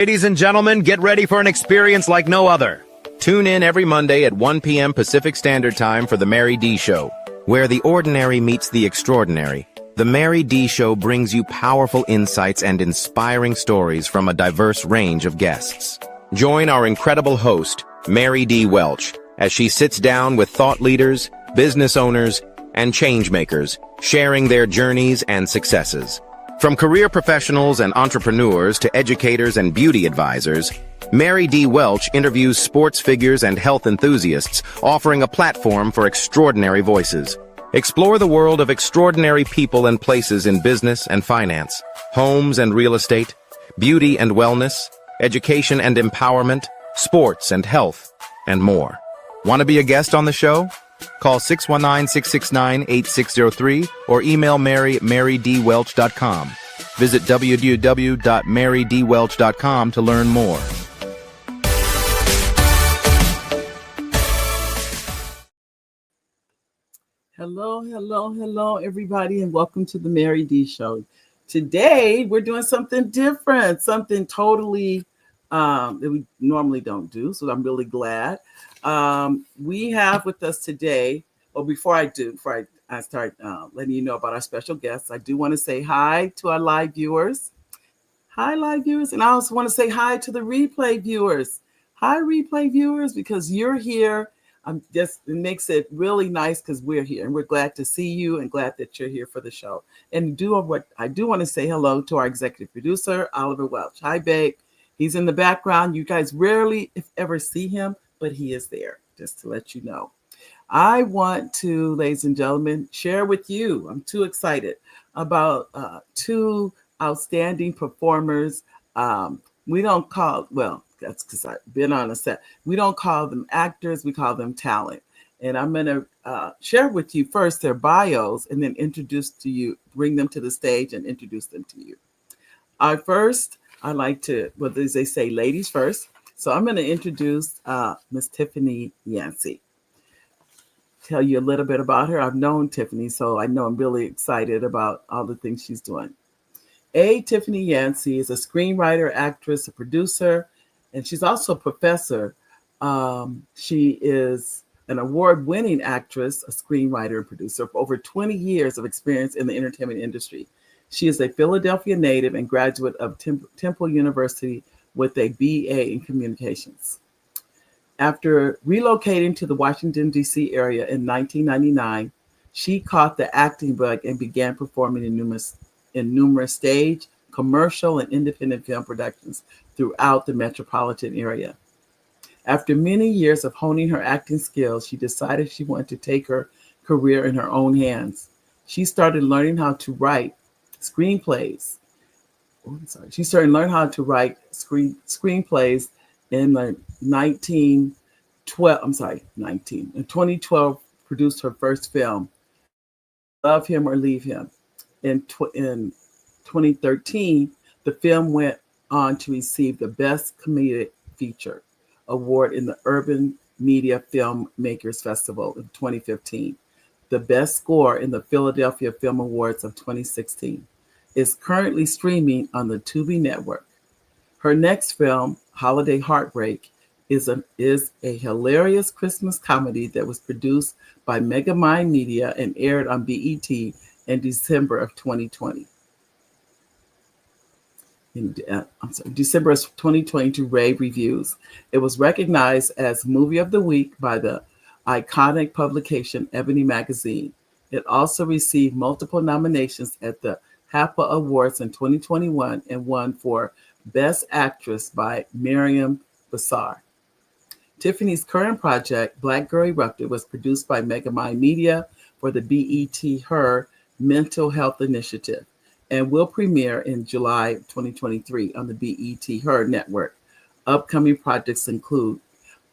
Ladies and gentlemen, get ready for an experience like no other. Tune in every Monday at 1 p.m. Pacific Standard Time for The Mary D. Show, where the ordinary meets the extraordinary. The Mary D. Show brings you powerful insights and inspiring stories from a diverse range of guests. Join our incredible host, Mary D. Welch, as she sits down with thought leaders, business owners, and changemakers, sharing their journeys and successes. From career professionals and entrepreneurs to educators and beauty advisors, Mary D. Welch interviews sports figures and health enthusiasts, offering a platform for extraordinary voices. Explore the world of extraordinary people and places in business and finance, homes and real estate, beauty and wellness, education and empowerment, sports and health, and more. Want to be a guest on the show? Call 619-669-8603 or email marydwelch.com. Visit www.marydwelch.com to learn more. Hello, everybody, and welcome to the Mary D. Show. Today, we're doing something different, something totally that we normally don't do, so I'm really glad. We have with us today, before I start letting you know about our special guests, I do want to say hi to our live viewers. Hi, live viewers. And I also want to say hi to the replay viewers. Hi, replay viewers, because you're here. It makes it really nice because we're here and we're glad to see you and glad that you're here for the show. And I do want to say hello to our executive producer, Oliver Welch. Hi, babe. He's in the background. You guys rarely, if ever, see him, but he is there, just to let you know. I want to, ladies and gentlemen, share with you, I'm too excited, about two outstanding performers. We don't call, well, that's because I've been on a set. We don't call them actors, we call them talent. And I'm going to share with you first their bios and then bring them to the stage and introduce them to you. First, I like to, as they say, ladies first. So I'm going to introduce Miss Tiffany Yancy. Tell you a little bit about her. I've known Tiffany, so I know I'm really excited about all the things she's doing. Tiffany Yancy is a screenwriter, actress, a producer, and she's also a professor. She is an award-winning actress, a screenwriter, and producer with over 20 years of experience in the entertainment industry. She is a Philadelphia native and graduate of Temple University with a BA in communications. After relocating to the Washington, D.C. area in 1999, she caught the acting bug and began performing in numerous stage, commercial, and independent film productions throughout the metropolitan area. After many years of honing her acting skills, she decided she wanted to take her career in her own hands. She started learning how to write screenplays. She started learning how to write screenplays in 2012 produced her first film, Love Him or Leave Him. In 2013, the film went on to receive the Best Comedic Feature Award in the Urban Media Filmmakers Festival in 2015, the Best Score in the Philadelphia Film Awards of 2016. Is currently streaming on the Tubi network. Her next film, Holiday Heartbreak, is a hilarious Christmas comedy that was produced by Megamind Media and aired on BET in December of 2020. December of 2020 to rave reviews. It was recognized as Movie of the Week by the iconic publication Ebony Magazine. It also received multiple nominations at the HAPA Awards in 2021 and won for Best Actress by Miriam Bassar. Tiffany's current project, Black Girl Erupted, was produced by Megamind Media for the BET Her Mental Health Initiative and will premiere in July 2023 on the BET Her network. Upcoming projects include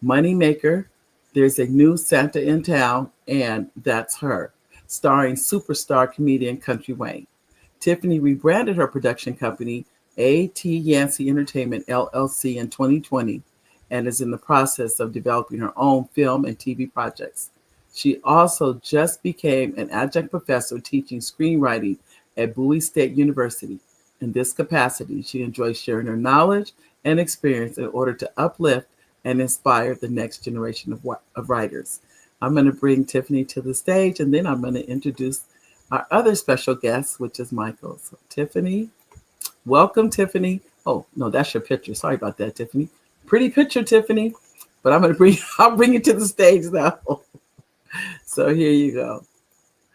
Moneymaker, There's a New Santa in Town, and That's Her, starring superstar comedian Country Wayne. Tiffany rebranded her production company, A.T. Yancy Entertainment, LLC, in 2020 and is in the process of developing her own film and TV projects. She also just became an adjunct professor teaching screenwriting at Bowie State University. In this capacity, she enjoys sharing her knowledge and experience in order to uplift and inspire the next generation of writers. I'm going to bring Tiffany to the stage, and then I'm going to introduce our other special guest, which is Michael. So, Tiffany, welcome, Tiffany. Oh, no, that's your picture. Sorry about that, Tiffany. Pretty picture, Tiffany. But I'll bring you to the stage now. So here you go.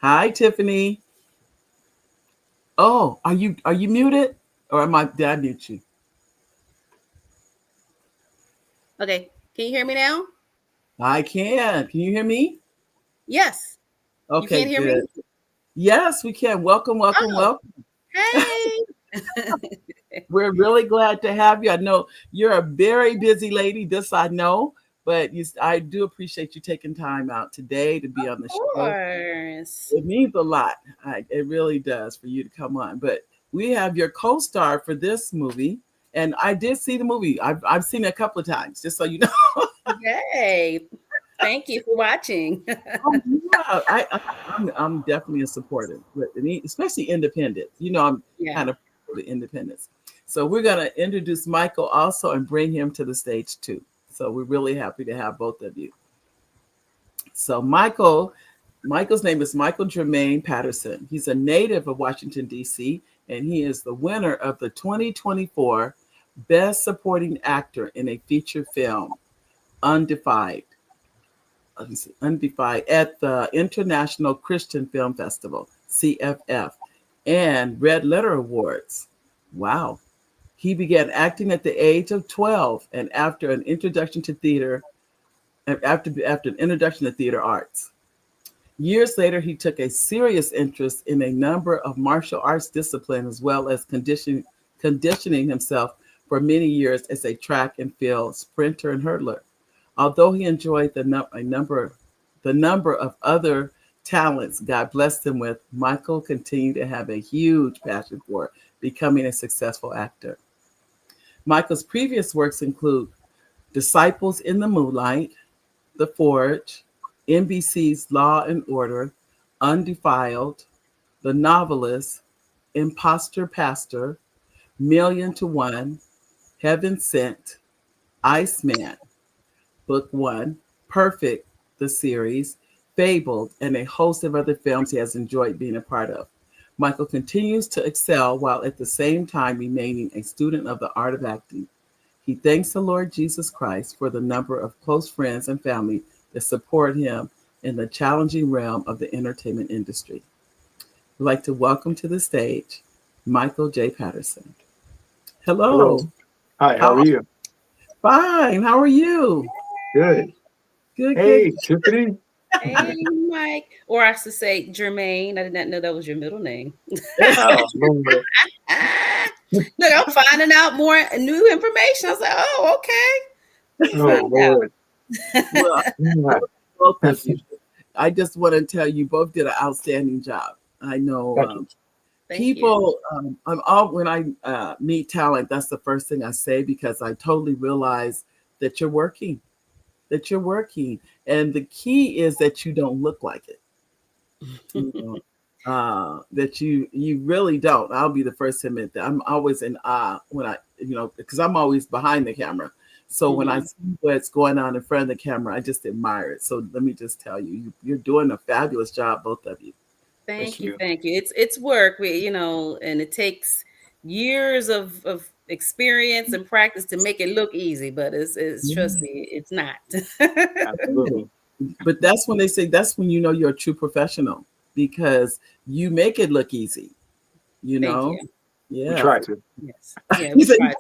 Hi, Tiffany. Oh, are you muted? Or did I mute you? Okay. Can you hear me now? I can. Can you hear me? Yes. Okay, you can't hear good. me? Yes, we can. Welcome. Welcome. Hey. We're really glad to have you. I know you're a very busy lady, this I know, but I do appreciate you taking time out today to be on the show. Of course. It means a lot. It really does for you to come on. But we have your co-star for this movie, and I did see the movie. I've seen it a couple of times, just so you know. Yay. Thank you for watching. Yeah, I'm definitely a supporter, especially independent. I'm kind of for the independence. So we're going to introduce Michael also and bring him to the stage too. So we're really happy to have both of you. So Michael's name is Michael Jermaine Patterson. He's a native of Washington, D.C., and he is the winner of the 2024 Best Supporting Actor in a Feature Film, Undefined at the International Christian Film Festival, CFF, and Red Letter Awards. Wow. He began acting at the age of 12 and after an introduction to theater arts. Years later, he took a serious interest in a number of martial arts disciplines, as well as conditioning himself for many years as a track and field sprinter and hurdler. Although he enjoyed the number of other talents God blessed him with, Michael continued to have a huge passion for becoming a successful actor. Michael's previous works include Disciples in the Moonlight, The Forge, NBC's Law and Order, Undefiled, The Novelist, Imposter Pastor, Million to One, Heaven Sent, Iceman, Book One, Perfect, the series, Fabled, and a host of other films he has enjoyed being a part of. Michael continues to excel while at the same time remaining a student of the art of acting. He thanks the Lord Jesus Christ for the number of close friends and family that support him in the challenging realm of the entertainment industry. I'd like to welcome to the stage Michael J. Patterson. Hello. Hi, how are you? Fine. How are you? Good. Good. Hey, good. Tiffany. Hey, Mike. Or I should say Jermaine. I did not know that was your middle name. Oh, Lord. Look, I'm finding out more new information. I was like, oh, okay. Oh, Lord. Well, both of you. I just want to tell you both did an outstanding job. I know people, when I meet talent, that's the first thing I say, because I totally realize that you're working. And the key is that you don't look like it. That you really don't. I'll be the first to admit that. I'm always in awe when because I'm always behind the camera. So when I see what's going on in front of the camera, I just admire it. So let me just tell you, you're doing a fabulous job, both of you. Thank you. It's work, and it takes years of experience and practice to make it look easy, but it's trust me, it's not. Absolutely. But that's when they say, that's when you know you're a true professional, because you make it look easy. Thank you. Yeah. We try to. Yes. Yeah, we try to.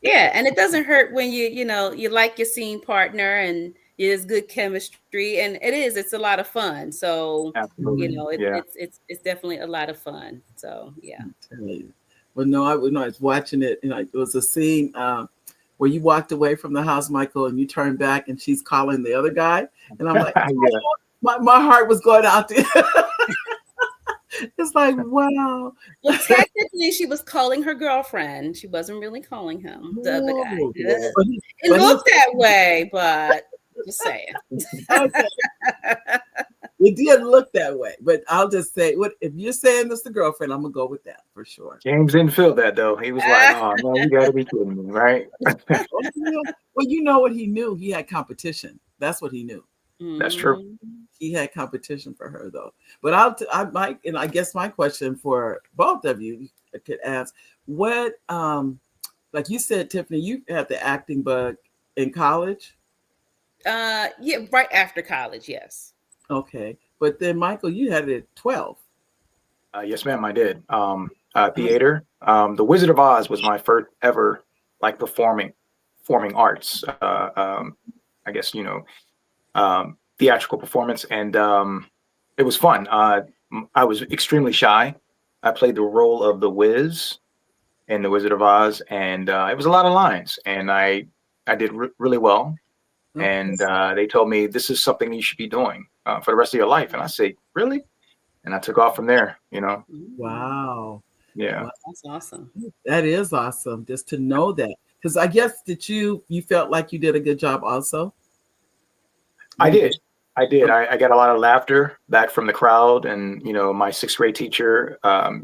Yeah, and it doesn't hurt when you like your scene partner and there's good chemistry, and it's a lot of fun. So absolutely. It's definitely a lot of fun. So yeah. Well, no, I was watching it, and it was a scene where you walked away from the house, Michael, and you turned back, and she's calling the other guy, and I'm like, my heart was going out there. It's like, wow. Well, technically, she was calling her girlfriend. She wasn't really calling him, the other guy. It looked that way, but just saying. Okay. It didn't look that way, but I'll just say, what if you're saying this to girlfriend? I'm gonna go with that for sure. James didn't feel that though. He was like, "Oh no, you got to be kidding me, right?" Oh, yeah. Well, you know what he knew? He had competition. That's what he knew. That's true. He had competition for her though. But I might, and I guess my question for both of you could ask, what, like you said, Tiffany, you had the acting bug in college. Yeah, right after college, yes. Okay, but then Michael, you had it at 12. Yes, ma'am, I did. Theater. The Wizard of Oz was my first ever like performing arts. I guess theatrical performance, and it was fun. I was extremely shy. I played the role of the Wiz in the Wizard of Oz, and it was a lot of lines, and I did really well. Okay. And they told me this is something you should be doing for the rest of your life, and I say, really? And I took off from there. Wow. Yeah. Wow. That's awesome. That is awesome, just to know that. Because I guess that you felt like you did a good job also. I did. I got a lot of laughter back from the crowd, and my sixth grade teacher,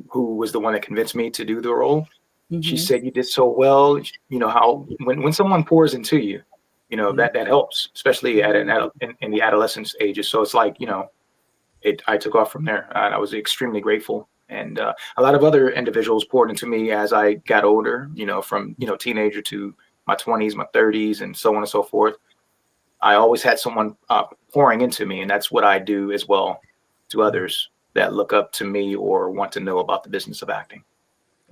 who was the one that convinced me to do the role, she said, "You did so well." How when someone pours into you, that helps, especially at in the adolescence ages. So it's like I took off from there, and I was extremely grateful. And a lot of other individuals poured into me as I got older. From teenager to my 20s, my 30s, and so on and so forth. I always had someone pouring into me, and that's what I do as well to others that look up to me or want to know about the business of acting.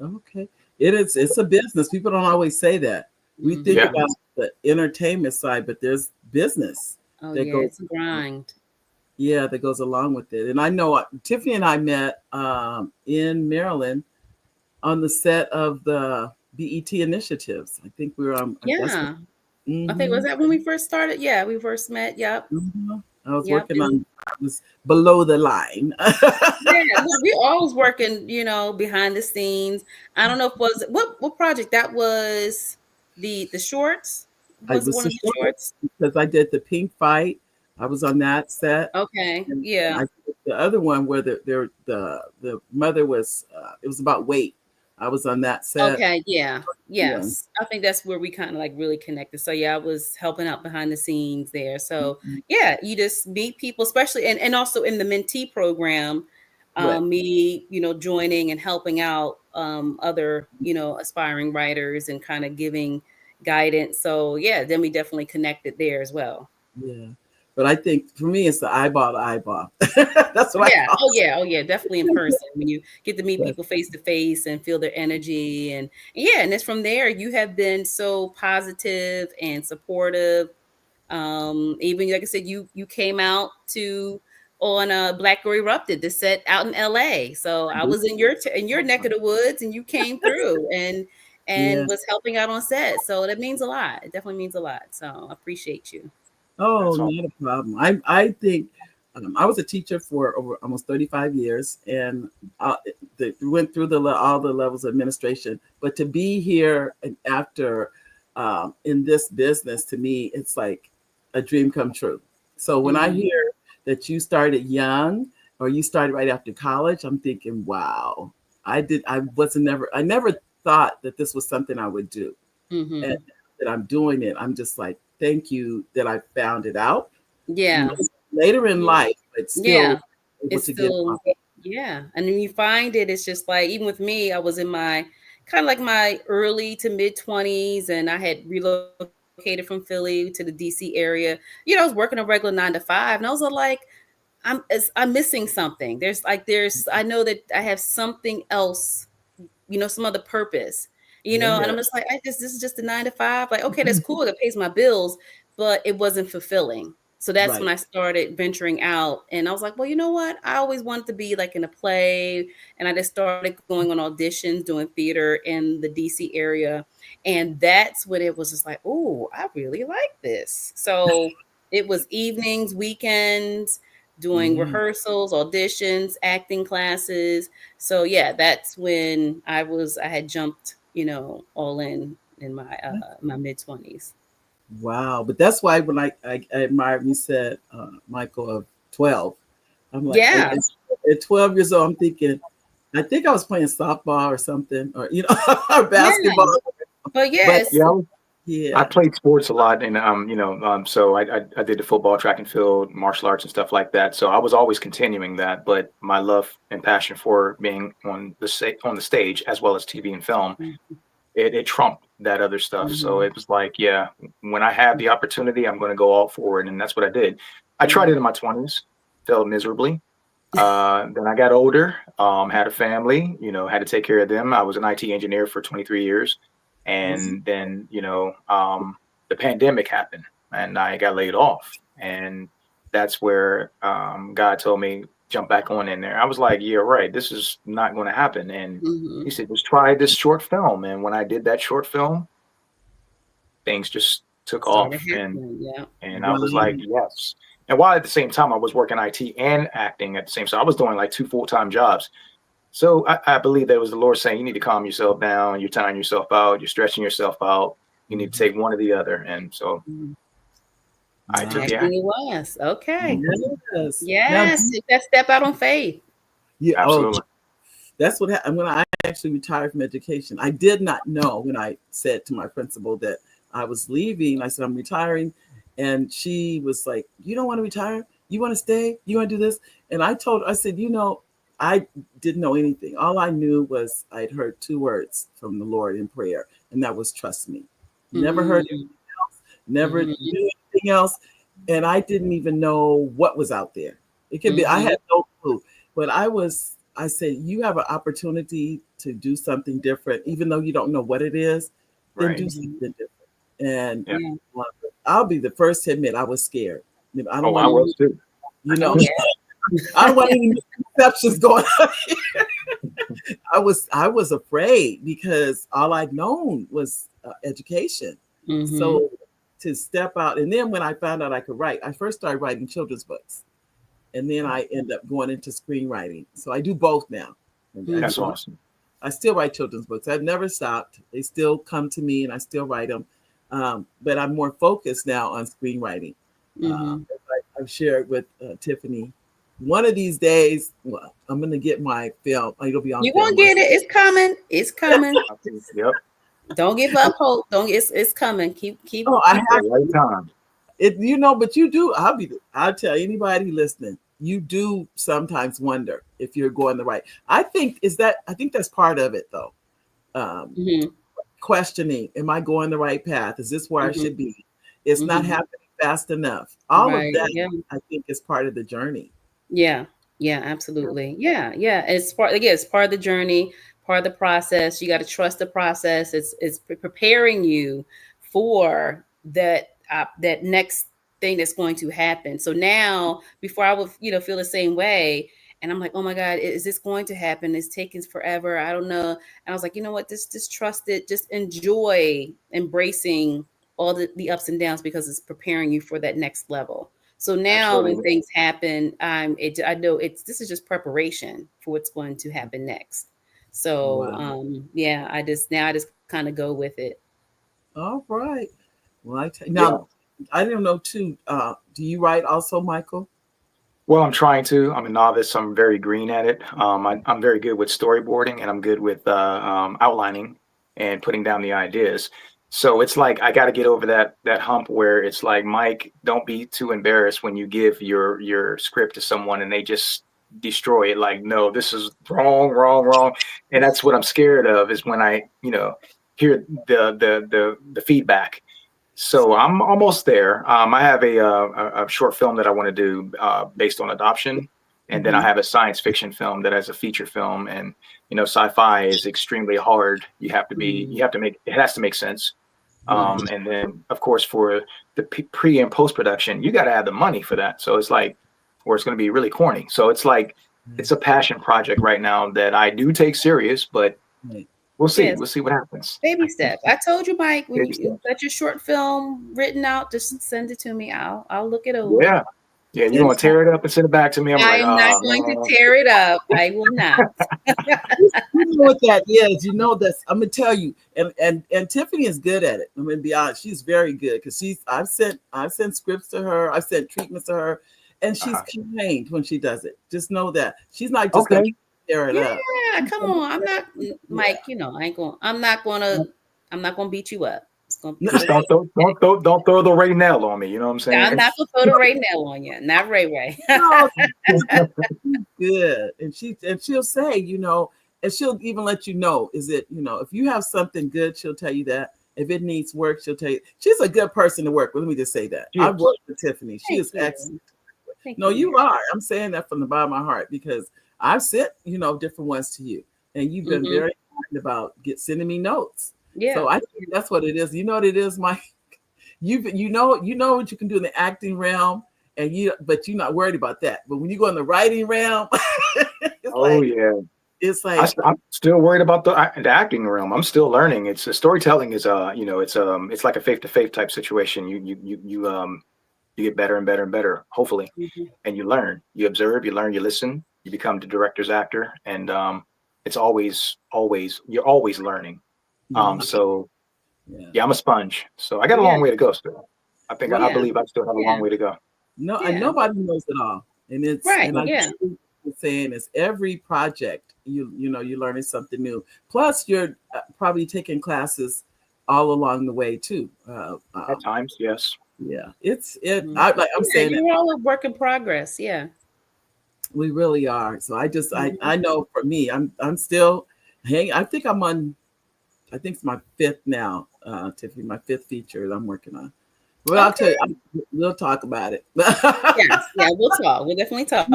Okay. It's a business. People don't always say that. We think about the entertainment side, but there's business. Oh, that yeah, goes, it's a grind. Yeah, that goes along with it. And I know Tiffany and I met in Maryland on the set of the BET initiatives. I think we were on. Yeah. I think, was that when we first started? Yeah, we first met. Yep. I was Yep. working on this below the line. Yeah, we always working, behind the scenes. I don't know if was what project that was. The shorts I was was one of the shorts. because I did the pink fight. I was on that set. Okay, And yeah. I did the other one where the mother was. It was about weight. I was on that set. Okay, yeah, yes. I think that's where we kind of like really connected. So yeah, I was helping out behind the scenes there. So yeah, you just meet people, especially and also in the mentee program, Right. me, joining and helping out other, aspiring writers and kind of giving guidance. So yeah, then we definitely connected there as well. Yeah. But I think for me, it's the eyeball to eyeball. That's what Yeah. I call Oh yeah. Oh yeah. Definitely in person when you get to meet it. people face to face and feel their energy and yeah. And it's from there you have been so positive and supportive. Even like I said, you came out to on Black Girl Erupted, the set out in LA. So I was in your neck of the woods and you came through and Yeah. was helping out on set. So that means a lot. It definitely means a lot. So I appreciate you. Oh, That's all. not a problem. I think I was a teacher for over almost 35 years, and went through all the levels of administration. But to be here and after in this business, to me, it's like a dream come true. So when I hear that you started young or you started right after college, I'm thinking, wow, I never thought that this was something I would do. And that I'm doing it. I'm just like, thank you that I found it out. Yeah. Later in life, but still Yeah. able It's to still, yeah. And when you find it, it's just like, even with me, I was in my kind of like my early to mid 20s, and I had relocated from Philly to the DC area. I was working a regular 9 to 5, and I was like, I'm missing something. I know that I have something else, some other purpose, and I'm just like, this is just a 9 to 5. Like, okay, that's cool. It pays my bills, but it wasn't fulfilling. So that's when I started venturing out, and I was like, well, you know what? I always wanted to be like in a play, and I just started going on auditions, doing theater in the DC area, and that's when it was just like, oh, I really like this. So it was evenings, weekends, doing rehearsals, auditions, acting classes. So yeah, that's when I had jumped, all in my mid 20s. Wow. But that's why when I admire you said, Michael, of 12, I'm like, Yeah. at 12 years old, I'm thinking, I think I was playing softball or something, or or basketball. But yes. Yeah, I Yeah. played sports a lot, and so I did the football, track and field, martial arts, and stuff like that. So I was always continuing that. But my love and passion for being on the stage as well as TV and film, it trumped that other stuff. So it was like, yeah, when I have the opportunity, I'm going to go all for it, and that's what I did. I tried it in my 20s, failed miserably. Then I got older, had a family, had to take care of them. I was an IT engineer for 23 years. And then, the pandemic happened and I got laid off. And that's where God told me, jump back on in there. I was like, yeah, right. This is not going to happen. And he said, just try this short film. And when I did that short film, things just took Started off. happening. Yeah. And I was like, yes. And while at the same time I was working IT and acting at the same time, I was doing like 2 full-time jobs. So I believe that it was the Lord saying, you need to calm yourself down. You're tiring yourself out. You're stretching yourself out. You need to take one or the other. And so I took it. It was. Okay. Yes. Yes. That step out on faith. Yeah. Absolutely. That's what happened when I actually retired from education. I did not know when I said to my principal that I was leaving. I said, I'm retiring. And she was like, you don't want to retire? You want to stay? You want to do this? And I said, I didn't know anything. All I knew was I'd heard 2 words from the Lord in prayer, and that was trust me. Never heard anything else, never knew anything else. And I didn't even know what was out there. It could be, I had no clue, but I said, you have an opportunity to do something different, even though you don't know what it is, then do something different. And I'll be the first to admit I was scared. I was too. I don't want any misconceptions going on here. I was afraid because all I'd known was education. So to step out, and then when I found out I could write, I first started writing children's books, and then I end up going into screenwriting. So I do both now. That's awesome. I still write children's books. I've never stopped. They still come to me, and I still write them. But I'm more focused now on screenwriting. I've shared with Tiffany. One of these days, I'm going to get my film. It'll be on. You're going to get it. It's coming. It's coming. Yep. Don't give up hope. It's coming. Keep. I have right time. But you do. I'll tell anybody listening. You do sometimes wonder if you're going the right. I think that's part of it though. Questioning, am I going the right path? Is this where I should be? It's not happening fast enough. All of that, I think, is part of the journey. Yeah, absolutely. Yeah. It's part of the journey, part of the process. You got to trust the process. It's preparing you for that next thing that's going to happen. So now, before I would, feel the same way, and I'm like, oh my God, is this going to happen? It's taking forever. I don't know. And I was like, you know what? Just trust it. Just enjoy embracing all the ups and downs because it's preparing you for that next level. So now when things happen, I know this is just preparation for what's going to happen next. So I just kind of go with it. All right. Well, I don't know too. Do you write also, Michael? Well, I'm trying to. I'm a novice. I'm very green at it. I'm very good with storyboarding, and I'm good with outlining and putting down the ideas. So it's like I got to get over that hump where it's like, Mike, don't be too embarrassed when you give your script to someone and they just destroy it. Like, no, this is wrong. And that's what I'm scared of, is when I hear the feedback. So I'm almost there. I have a short film that I want to do based on adoption. And then I have a science fiction film that has a feature film. And, sci-fi is extremely hard. It has to make sense. And then, of course, for the pre and post production, you got to have the money for that. So it's like, or it's going to be really corny. So it's like, it's a passion project right now that I do take serious, but we'll see. We'll see what happens. Baby steps. I told you, Mike, when you got your short film written out, just send it to me. I'll look it over. Yeah. Yeah, you want to tear it up and send it back to me? I'm not going to tear it up. I will not. You know what that is. I'm gonna tell you. And Tiffany is good at it. I'm gonna be honest. She's very good because I've sent scripts to her. I've sent treatments to her, and she's kind when she does it. Just know that she's not just gonna tear it up. Yeah, come on. I'm not, Mike. You know, I'm not gonna beat you up. It's gonna be Just don't throw the Ray Nell on me. You know what I'm saying? I'm not gonna throw the Ray Nell on you. Not Ray. No, good, and she'll say, you know, and she'll even let you know. Is it, you know, if you have something good, she'll tell you that. If it needs work, she'll tell you. She's a good person to work with. Let me just say that. I've worked with Tiffany. She is excellent. No, you are. I'm saying that from the bottom of my heart because I've sent, you know, different ones to you, and you've been very kind about sending me notes. Yeah. So I think that's what it is. You know what it is, Mike. You know what you can do in the acting realm, but you're not worried about that. But when you go in the writing realm, it's like I'm still worried about the acting realm. I'm still learning. It's storytelling is you know, it's like a faith-to-faith type situation. You get better and better and better, hopefully, and you learn, you observe, you learn, you listen, you become the director's actor, and it's always you're always learning. So I'm a sponge. So I got a long way to go still. I think I believe I still have a long way to go. No, and nobody knows it all, and it's right. Saying is every project you know you're learning something new. Plus, you're probably taking classes all along the way too. At times, yes. Yeah, I'm saying you're all a work in progress. Yeah, we really are. So I know for me, I'm still hanging. I think it's my fifth now, Tiffany, my fifth feature that I'm working on. Well, I'll tell you, we'll talk about it. yes, we'll talk. We'll definitely talk.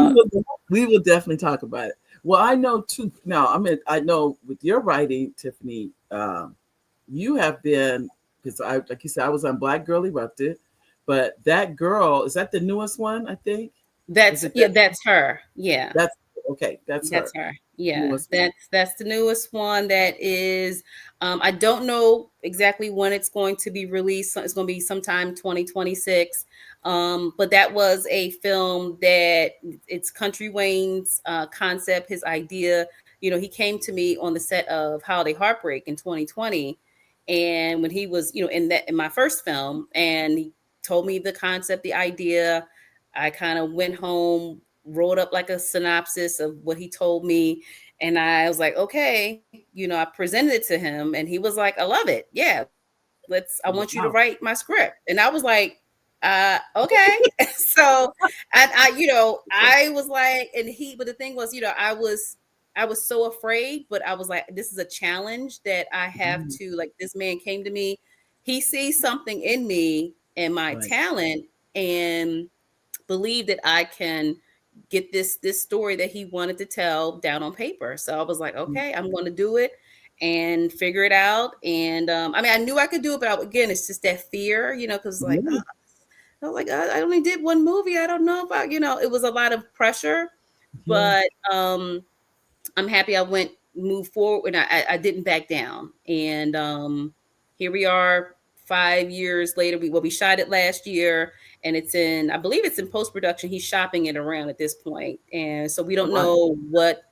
We will definitely talk about it. Well, I know too. Now, I know with your writing, Tiffany, you have been, because like you said, I was on Black Girl Erupted, but that girl, is that the newest one? I think that's her. Yeah, that's okay. That's her. Yeah, that's the newest one. That is, I don't know exactly when it's going to be released. It's going to be sometime 2026. But that was a film that it's Country Wayne's concept, his idea. You know, he came to me on the set of Holiday Heartbreak in 2020, and when he was, you know, in my first film, and he told me the concept, the idea. I kind of went home, wrote up like a synopsis of what he told me. And I was like, okay, you know, I presented it to him and he was like, I love it. Yeah, I want you to write my script. And I was like, okay. So I was like, but the thing was, you know, I was so afraid, but I was like, this is a challenge that I have to, like, this man came to me. He sees something in me and my talent and believe that I can get this story that he wanted to tell down on paper. So I was like, okay, I'm going to do it and figure it out. And I knew I could do it, but again, it's just that fear, you know, because like, I was like, I only did one movie. I don't know about, you know, it was a lot of pressure, but I'm happy I moved forward and I didn't back down. And here we are 5 years later. We shot it last year and I believe it's in post-production. He's shopping it around at this point. And so we don't know what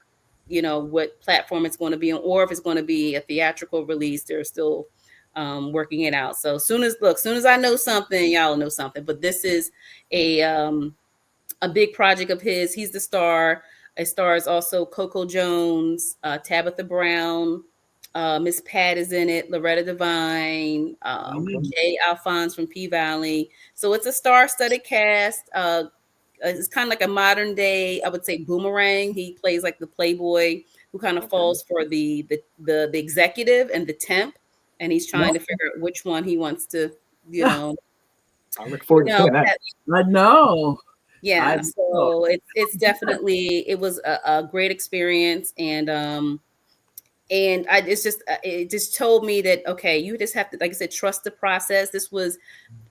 platform it's going to be on or if it's going to be a theatrical release. They're still working it out. So as soon as I know something, y'all know something. But this is a big project of his. He's the star. It stars also Coco Jones, Tabitha Brown, Miss Pat is in it, Loretta Devine, Jay Alphonse from P-Valley. So it's a star-studded cast. It's kind of like a modern day, I would say, Boomerang. He plays like the playboy who kind of falls for the executive and the temp, and he's trying to figure out which one he wants to, you know. I look forward to seeing that. I know. Yeah, so it's definitely, it was a great experience, and it just told me that, okay, you just have to, like I said, trust the process. This was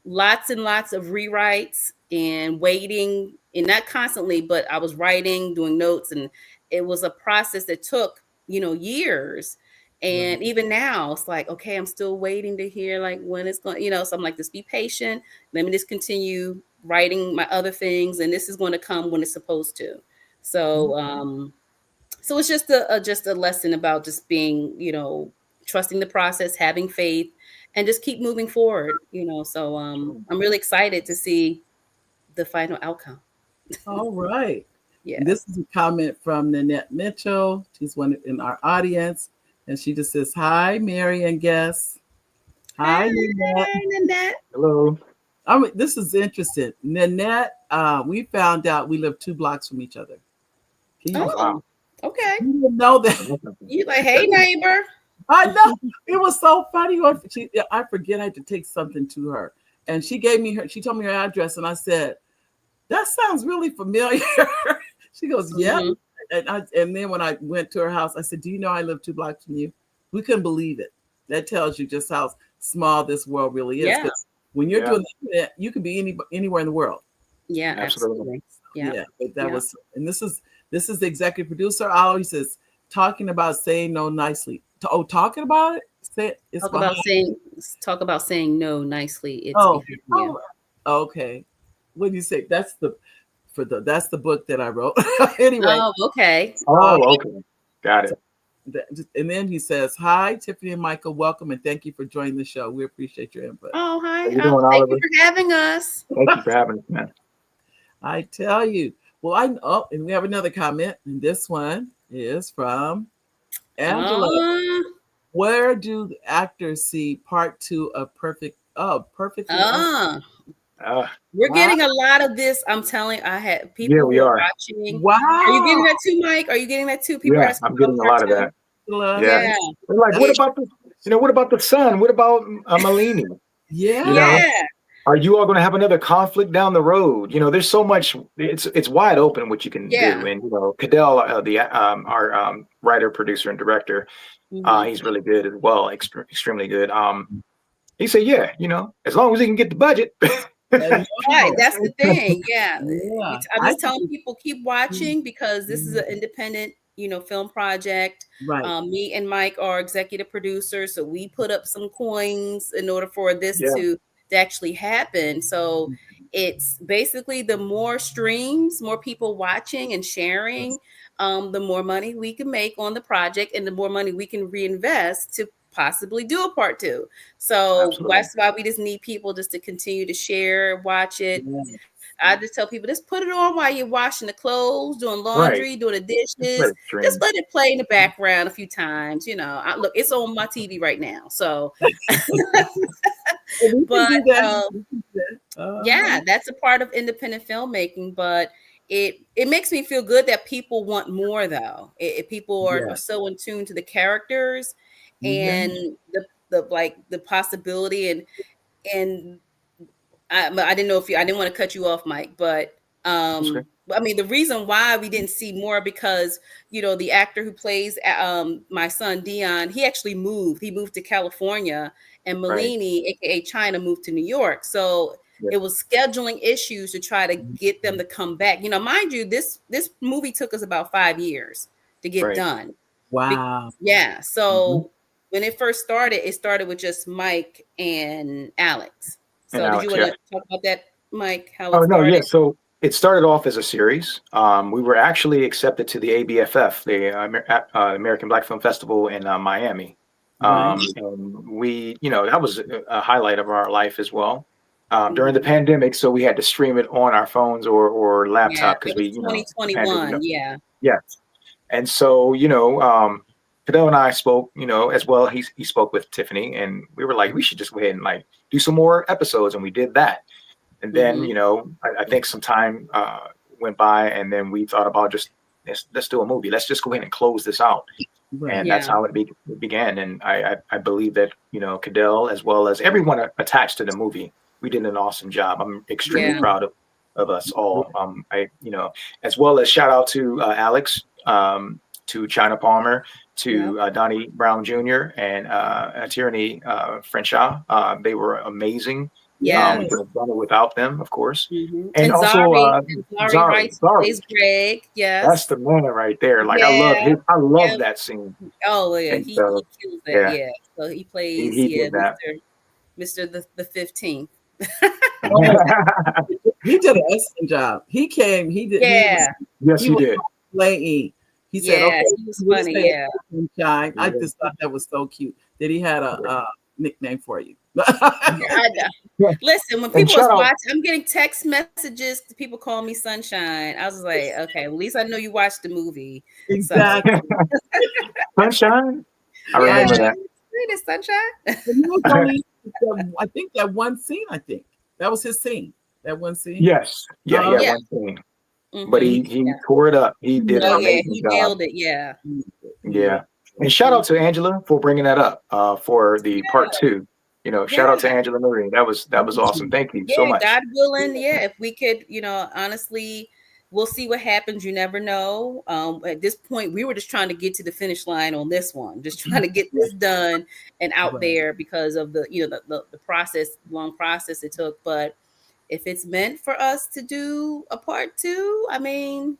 lots and lots of rewrites and waiting, and not constantly, but I was writing, doing notes, and it was a process that took, you know, years. And even now it's like, okay, I'm still waiting to hear like when it's going, you know, so I'm like, just be patient. Let me just continue writing my other things. And this is going to come when it's supposed to. So, so it's just a lesson about just being, you know, trusting the process, having faith, and just keep moving forward, you know. So I'm really excited to see the final outcome. All right. Yeah. And this is a comment from Nanette Mitchell. She's one in our audience. And she just says, hi, Mary and guests. Hi, Nanette. Nanette. Hello. This is interesting. Nanette, we found out we live 2 blocks from each other. Oh, okay. You didn't know that. You like, hey, neighbor. I know. It was so funny. I forget I had to take something to her. And she told me her address. And I said, that sounds really familiar. She goes, yeah. And then when I went to her house, I said, do you know I live 2 blocks from you? We couldn't believe it. That tells you just how small this world really is. Yeah. When you're doing the internet, you can be anywhere in the world. Yeah, absolutely. Yeah. And this is the executive producer. He says, talking about saying no nicely. Talking about it? Talk about saying no nicely. It's okay. What do you say? That's the book that I wrote. Anyway. Oh, okay. Okay. Got it. And then he says, hi, Tiffany and Michael, welcome and thank you for joining the show. We appreciate your input. Oh, hi. Thank you for having us. Thank you for having us, man. I tell you. Well, and we have another comment, and this one is from Angela. Where do the actors see part 2 of Perfectly? We're getting a lot of this. I'm telling you, I had people who are watching. Wow. Are you getting that too, Mike? Are you getting that too? People are I'm getting a lot of that. Yeah. They're like, what about the son? What about Malini? Yeah. Are you all going to have another conflict down the road? There's so much. It's wide open what you can do. And Cadell, our writer, producer, and director, he's really good as well. Extremely good. He said, as long as he can get the budget. Right, that's the thing. Yeah. I'm just telling people, keep watching because this is an independent, film project. Right. Me and Mike are executive producers, so we put up some coins in order for this to actually happen. So it's basically the more streams, more people watching and sharing, the more money we can make on the project and the more money we can reinvest to possibly do a part 2. So that's why we just need people just to continue to share, watch it. Yeah. I just tell people, just put it on while you're washing the clothes, doing laundry, doing the dishes. Just let it play in the background a few times. Look, it's on my TV right now. So, but that's a part of independent filmmaking. But it makes me feel good that people want more, though. People are so in tune to the characters and the possibility and I didn't know I didn't want to cut you off, Mike, but I mean, the reason why we didn't see more because, the actor who plays my son, Dion, he actually moved. He moved to California and Malini, aka China, moved to New York. So it was scheduling issues to try to get them to come back. Mind you, this movie took us about 5 years to get done. Wow. So when it first started, it started with just Mike and Alex. So did you want to talk about that, Mike? How it started? So it started off as a series. We were actually accepted to the ABFF, the American Black Film Festival in Miami. And we, that was a highlight of our life as well. During the pandemic, so we had to stream it on our phones or laptop because 2021, And so, Cadell and I spoke, as well. He spoke with Tiffany, and we were like, we should just go ahead and do some more episodes, and we did that. And then, I think some time went by, and then we thought about just let's do a movie. Let's just go ahead and close this out, and that's how it began. And I believe that Cadell, as well as everyone attached to the movie, we did an awesome job. I'm extremely proud of us all. As well as shout out to Alex, to China Palmer, to Donnie Brown Jr. and Tierney Crenshaw. They were amazing. Could have done it without them, of course. And also Zari Greg. Yes, that's the man right there. I love that scene. Oh yeah, he kills that. Yeah. So he plays Mr. the 15th. He did an excellent job. He came. He did. Yes, he did. Playing. He said, "Okay, he was funny." Shine. I just thought that was so cute that he had a nickname for you. I know. Listen, when And people was shout out, watching, I'm getting text messages. People call me Sunshine. I was like, okay, well, at least I know you watched the movie. So Exactly. Sunshine. I yeah, remember that. it is Sunshine. And he was only, I think that one scene. I think that was his scene. That one scene. Yes. Yeah, he had Yeah. one thing. But Mhm. he tore it up. He did an Oh yeah, amazing he job. nailed it. Yeah. Yeah. And shout out to Angela for bringing that up for the part 2. You know, shout out to Yeah. Angela Marie. That was awesome. Thank you so Yeah, much. God willing, yeah. If we could, honestly, we'll see what happens. You never know. At this point, we were just trying to get to the finish line on this one, just trying to get this done and out Right. there because of the, the process, long process it took. But if it's meant for us to do a part 2, I mean,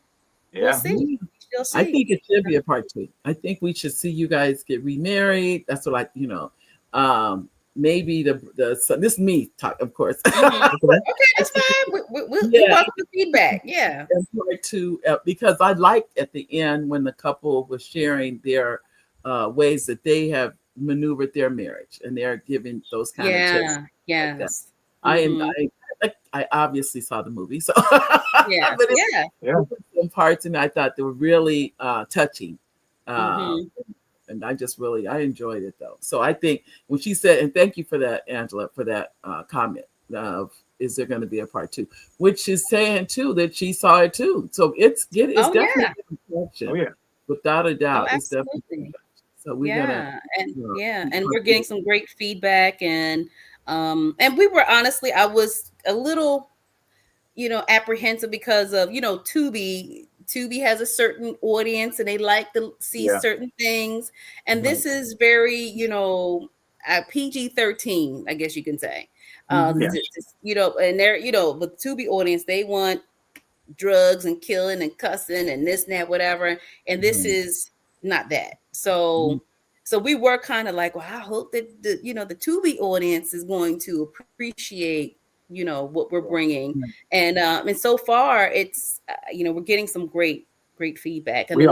we'll Yeah. see. We'll see. I think it should be a part 2. I think we should see you guys get remarried. That's what maybe this is me talk, of course. Okay, that's fine. We'll welcome the feedback. Yeah. And part 2, because I liked at the end when the couple was sharing their ways that they have maneuvered their marriage, and they're giving those kind of tips. Yes. I obviously saw the movie, so Yeah. but Yeah. some parts, and I thought they were really touching. Mhm. And I enjoyed it though. So I think when she said, and thank you for that, Angela, for that comment of, is there going to be a part 2? Which is saying too that she saw it too. So it's definitely a connection. Oh yeah. Without a doubt. Oh, It's definitely a absolutely. so we're gonna and we're getting some great feedback, and we were honestly, I was a little, apprehensive because of, Tubi has a certain audience and they like to see certain things, and this is very, PG-13, I guess you can say. And they're, with Tubi audience, they want drugs and killing and cussing and this and that, whatever, and this is not that. So we were kind of like, well, I hope that the Tubi audience is going to appreciate what we're bringing, and so far it's we're getting some great feedback, and the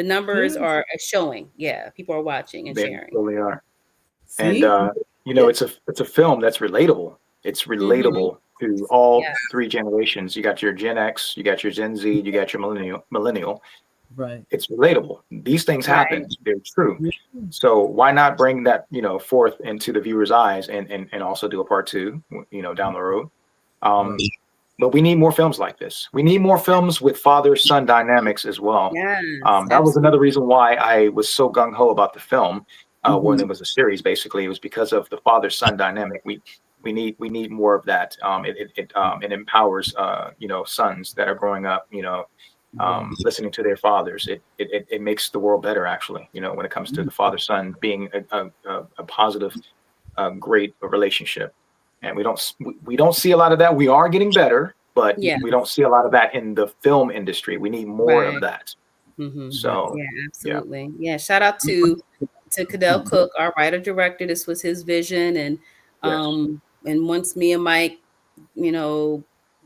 numbers are showing. Yeah, people are watching and sharing. They really are. See? And it's a film that's relatable. It's relatable to all 3 generations. You got your Gen X, you got your Gen Z, you got your millennial. Right. It's relatable. These things happen. They're true. So why not bring that, forth into the viewer's eyes and also do a part 2, down the road. But we need more films like this. We need more films with father-son dynamics as well. That was another reason why I was so gung-ho about the film when it was a series. Basically, it was because of the father-son dynamic. We need more of that. It empowers sons that are growing up, listening to their fathers. It makes the world better, actually, when it comes to the father-son being a positive, great relationship. And we don't see a lot of that. We are getting better, but we don't see a lot of that in the film industry. We need more of that. So absolutely. Yeah. Shout out to Cadell Cook, our writer director. This was his vision, and and once me and Mike,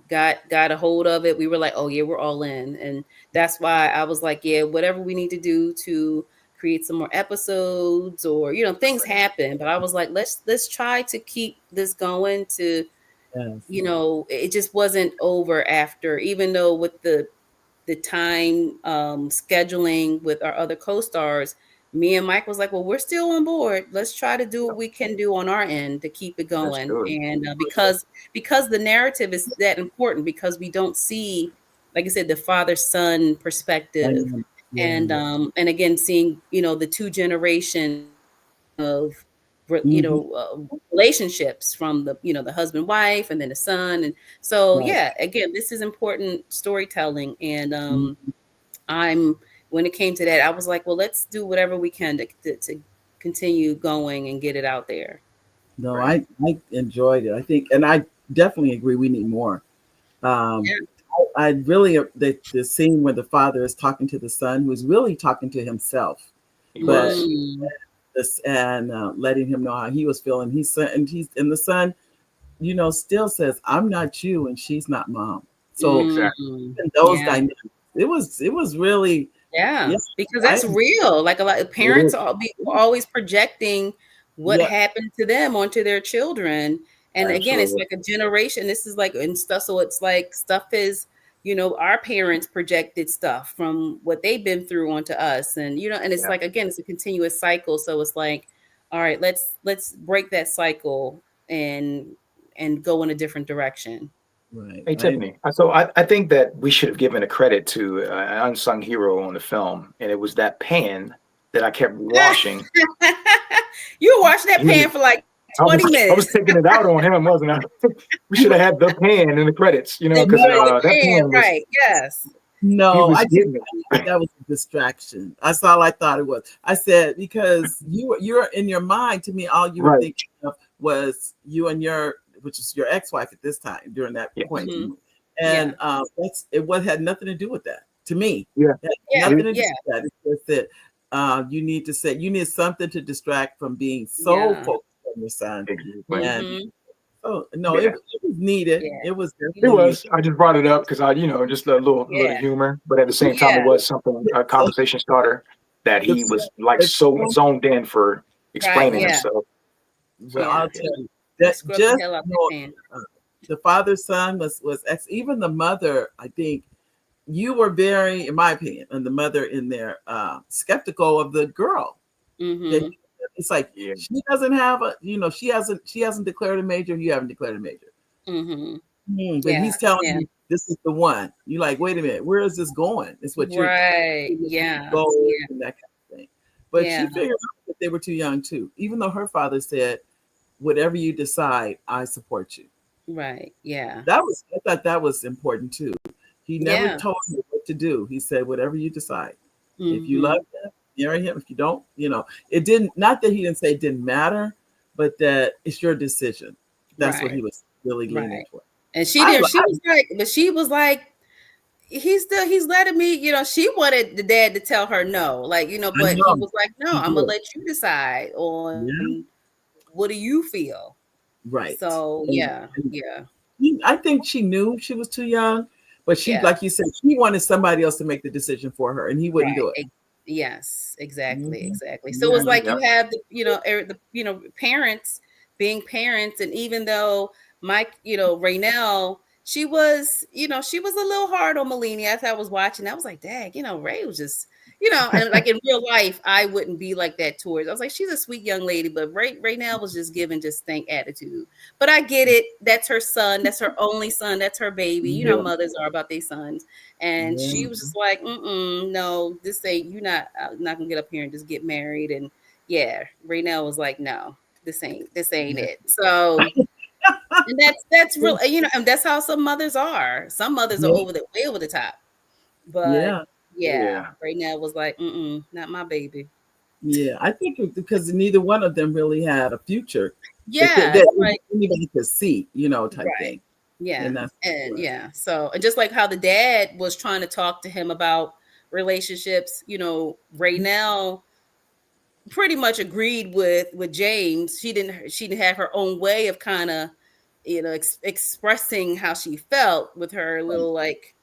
got a hold of it, we were like, oh yeah, we're all in. And that's why I was like, yeah, whatever we need to do to create some more episodes, or things happen, but I was like, let's try to keep this going to it just wasn't over after, even though with the time scheduling with our other co-stars, me and Mike was like, well, we're still on board. Let's try to do what we can do on our end to keep it going. And because the narrative is that important, because we don't see, like I said, the father-son perspective. And again, seeing, the 2 generations of, relationships from the, the husband, wife, and then the son. And so, again, this is important storytelling. And when it came to that, I was like, well, let's do whatever we can to continue going and get it out there. No, I enjoyed it. I think, and I definitely agree, we need more. I really, the scene where the father is talking to the son, who's really talking to himself, but letting him know how he was feeling. And the son, still says, "I'm not you, and she's not mom." So those dynamics, it was really because that's real. Like a lot of parents are always projecting what happened to them onto their children. And again, it's like a generation. This is like and stuff. So it's like stuff is, our parents projected stuff from what they've been through onto us. And, and it's like, again, it's a continuous cycle. So it's like, all right, let's break that cycle and go in a different direction. Right. Hey, Tiffany. So I think that we should have given a credit to an unsung hero on the film. And it was that pan that I kept washing. You were washing that pan for like 20 minutes. I was taking it out on him, wasn't I? We should have had the pan in the credits, because that pan was, right. Yes. No, I didn't. That was a distraction. That's all I thought it was. I said, because you're in your mind, to me, all you were thinking of was you and which is your ex-wife at this time during that point. Mm-hmm. And it had nothing to do with that to me. Yeah. It had nothing to do with that. It's just that you need something to distract from being so focused on your son. And it was needed. Yeah. It was. I just brought it up because just a little humor, but at the same time, it was something, a conversation starter that he was like so zoned in for explaining himself. Well, I'll tell you that the father's son was even the mother. I think you were very, in my opinion, and the mother in there, skeptical of the girl. Mm-hmm. It's like she doesn't have she hasn't declared a major. You haven't declared a major. Mm-hmm. But he's telling you this is the one. You're like, wait a minute, where is this going? It's what you're right. Goals and that kind of thing. But she figured out that they were too young too. Even though her father said, "Whatever you decide, I support you." Right. Yeah. I thought that was important too. He never told me what to do. He said, "Whatever you decide. If you love him, marry him. If you don't, it didn't. Not that he didn't say it didn't matter, but that it's your decision." That's what he was really leaning toward. And she didn't. She was like, he's letting me. She wanted the dad to tell her no, but he was like, "No, I'm gonna let you decide on what do you feel." Right. So I think she knew she was too young, but she, like you said, she wanted somebody else to make the decision for her, and he wouldn't do it. Yes, exactly. So it's like you have the parents being parents, and even though Raynell, she was a little hard on Melanie. As I was watching, I was like, dang, Ray was just, and like in real life, I wouldn't be like that towards. I was like, she's a sweet young lady, but Raynell was just giving just stank attitude. But I get it. That's her son. That's her only son. That's her baby. Mothers are about their sons. And she was just like, no, this ain't, you're not gonna get up here and just get married. And Raynell was like, no, this ain't it. So and that's real, and that's how some mothers are. Some mothers are way over the top. But Raynell was like, not my baby. Yeah, I think because neither one of them really had a future. Yeah, that anybody could see, type thing. Yeah, and so and just like how the dad was trying to talk to him about relationships, Raynell pretty much agreed with James. She didn't have her own way of kind of expressing how she felt with her little like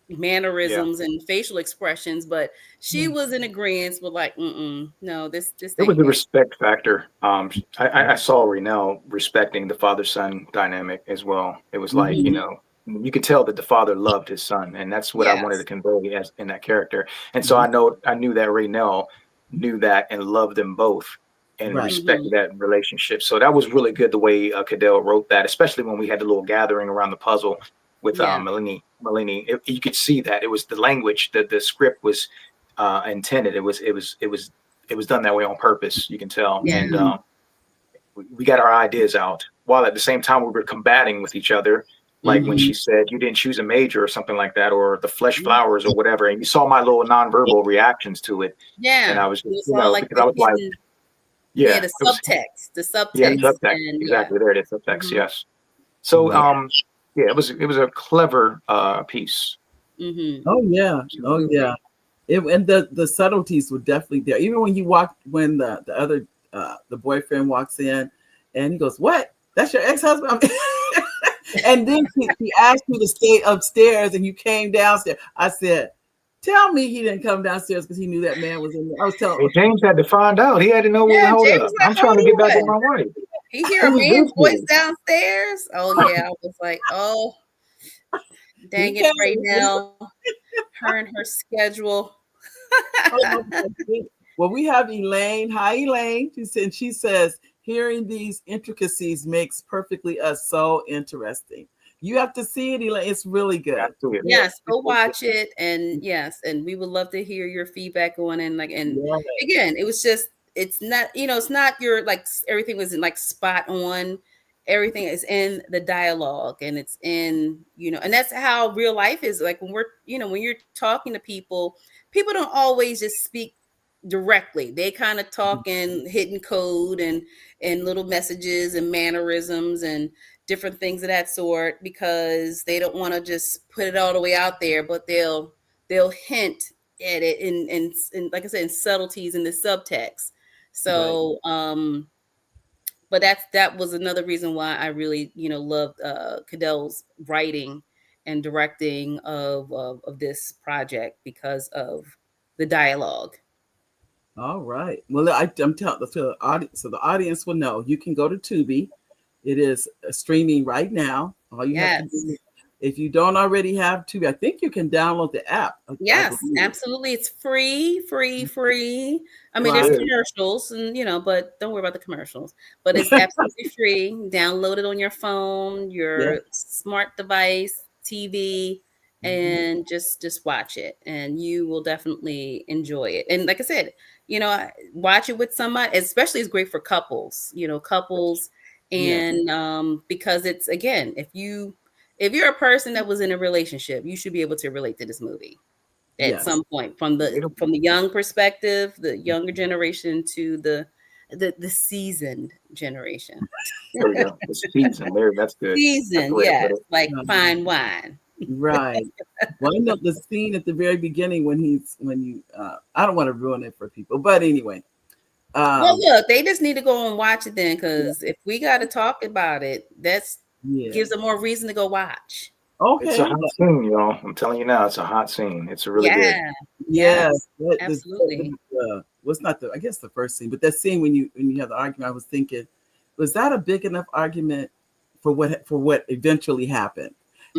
mannerisms and facial expressions, but she was in agreement with like, no, this it was the respect factor. I saw Raynell respecting the father-son dynamic as well. It was like, you could tell that the father loved his son, and that's what I wanted to convey as in that character. And so I knew that Raynell knew that and loved them both and respected that relationship. So that was really good the way Cadell wrote that, especially when we had the little gathering around the puzzle with Melanie. You could see that it was the language that the script was intended. It was done that way on purpose. You can tell, and we got our ideas out while at the same time we were combating with each other. Like when she said you didn't choose a major or something like that, or the flesh flowers or whatever, and you saw my little nonverbal reactions to it. Yeah, and I was just because I was like, the subtext, subtext, exactly. There it is, subtext. Yes. So it was a clever piece. Oh yeah. And the subtleties were definitely there. Even when the other the boyfriend walks in and he goes, "What? That's your ex-husband?" And then he asked you to stay upstairs and you came downstairs. I said, Tell me he didn't come downstairs because he knew that man was in there. I was telling. Hey, James had to find out. He had to know Yeah, hold James up. was like, I'm trying to get back with my wife. He hear a Who's man's this voice dude? downstairs. Oh yeah, I was like, oh, dang it, right now. Her and her schedule. Well, we have Elaine. Hi, Elaine. She says, hearing these intricacies makes perfectly us so interesting. You have to see it, Elaine. It's really good. Yes, go watch it. And yes, and we would love to hear your feedback on it. Again, it was just, it's not, it's not your, like, everything was like spot on. Everything is in the dialogue, and it's in, and that's how real life is. Like when when you're talking to people don't always just speak directly. They kind of talk in hidden code and little messages and mannerisms and different things of that sort, because they don't want to just put it all the way out there, but they'll hint at it in like I said, in subtleties in the subtext. So right. But that was another reason why I really loved Cadell's writing and directing of this project, because of the dialogue. All right. Well, I'm telling the audience, so the audience will know. You can go to Tubi. It is streaming right now. All you have to do, if you don't already have Tubi, I think you can download the app. Yes, absolutely. It's free. I mean, there's commercials and, but don't worry about the commercials, but it's absolutely free. Download it on your phone, your smart device, TV, and just watch it, and you will definitely enjoy it. And like I said, watch it with somebody, especially it's great for couples, and because it's, again, if you're a person that was in a relationship, you should be able to relate to this movie at some point, from the young perspective, the younger generation, to the seasoned generation. There we go. The season. There, that's good. Season, yes, like fine wine. Right. Well, I know the scene at the very beginning when you I don't want to ruin it for people, but anyway. Well, look, they just need to go and watch it then, because if we got to talk about it, that's gives them more reason to go watch. Okay. It's a hot scene, y'all. I'm telling you now, it's a hot scene. It's really good. Yes. Absolutely. What's not I guess the first scene, but that scene when you have the argument, I was thinking, was that a big enough argument for what eventually happened?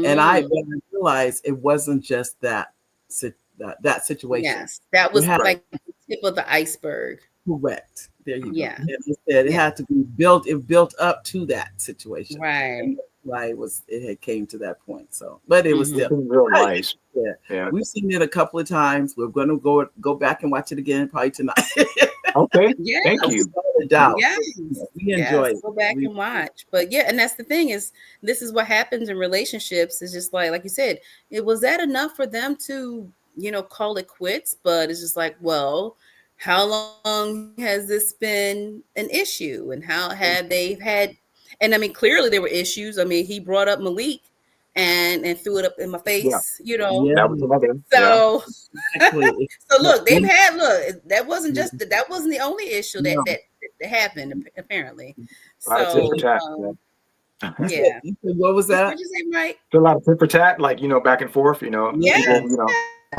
And I realized it wasn't just that situation. Yes, that was like the tip of the iceberg. Correct. There you go. Yeah. It had to be built. It built up to that situation. Right. Why it had came to that point. So, but it was still real nice. Yeah. We've seen it a couple of times. We're going to go back and watch it again probably tonight. Okay. Thank you. Yes. We enjoy it. Go back and watch. But and that's the thing, is this is what happens in relationships. It's just like you said, was that enough for them to, call it quits? But it's just like, well, how long has this been an issue, and how had they had? And I mean, clearly there were issues. I mean, he brought up Malik and threw it up in my face, That was another. So, so look, that wasn't just that wasn't the only issue that happened, apparently. So, what was that? What did you say, Mike? A lot of tit for tat, like back and forth. People,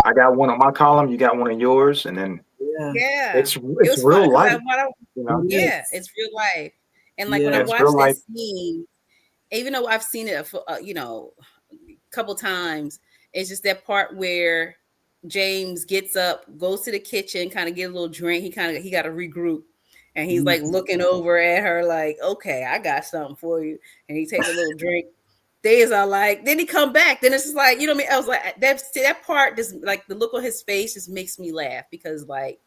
I got one on my column, you got one on yours, and then it's real life. It's real life. And like when I watched that scene, even though I've seen it, a couple times, it's just that part where James gets up, goes to the kitchen, kind of get a little drink. He got to regroup, and he's like looking over at her, like, "Okay, I got something for you." And he takes a little drink. Days are like, then he come back. Then it's just like, I mean, I was like, that part, just like the look on his face, just makes me laugh, because like.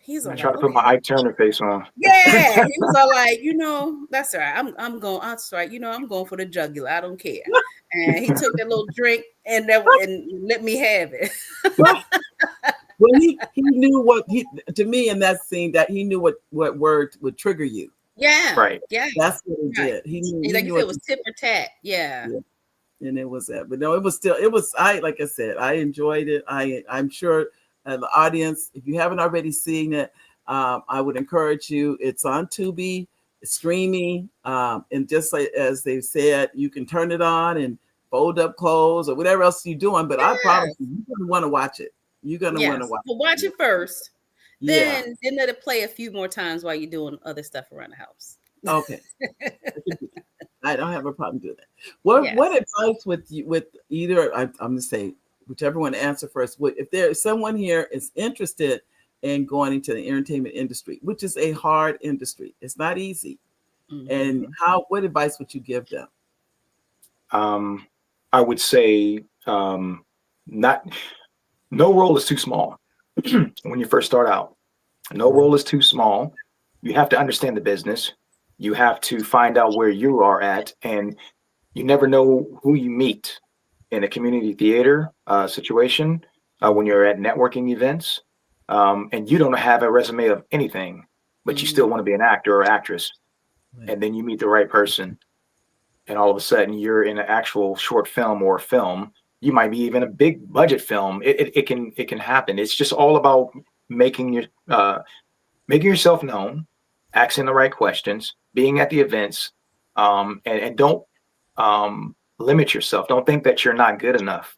He's I try to put my Ike Turner face on. Yeah, he was all like, that's all right. I'm going. I'm sorry. I'm going for the jugular. I don't care. And he took that little drink and let me have it. Well, he knew what to me in that scene, that he knew what word would trigger you. Yeah. Right. Yeah. That's what he did. He knew. Like you said, it was tit for tat. Yeah. And it was that, but no, it was still. It was. Like I said, I enjoyed it. I'm sure. The audience, if you haven't already seen it, I would encourage you. It's on Tubi, it's streaming, and just like as they said, you can turn it on and fold up clothes or whatever else you're doing. But I promise you're going to want to watch it. You're gonna want to Yes, watch. but watch it first. Yeah. Then let it play a few more times while you're doing other stuff around the house. Okay. I don't have a problem doing that. What advice with either I'm gonna say whichever one to answer first. If there's someone here is interested in going into the entertainment industry, which is a hard industry, it's not easy. Mhm. And what advice would you give them? I would say no role is too small when you first start out. No role is too small. You have to understand the business. You have to find out where you are at, and you never know who you meet in a community theater situation when you're at networking events, and you don't have a resume of anything, but you still want to be an actor or actress, and then you meet the right person, and all of a sudden you're in an actual short film or film. You might be even a big budget film. It can happen. It's just all about making yourself known, asking the right questions, being at the events, and don't limit yourself. Don't think that you're not good enough.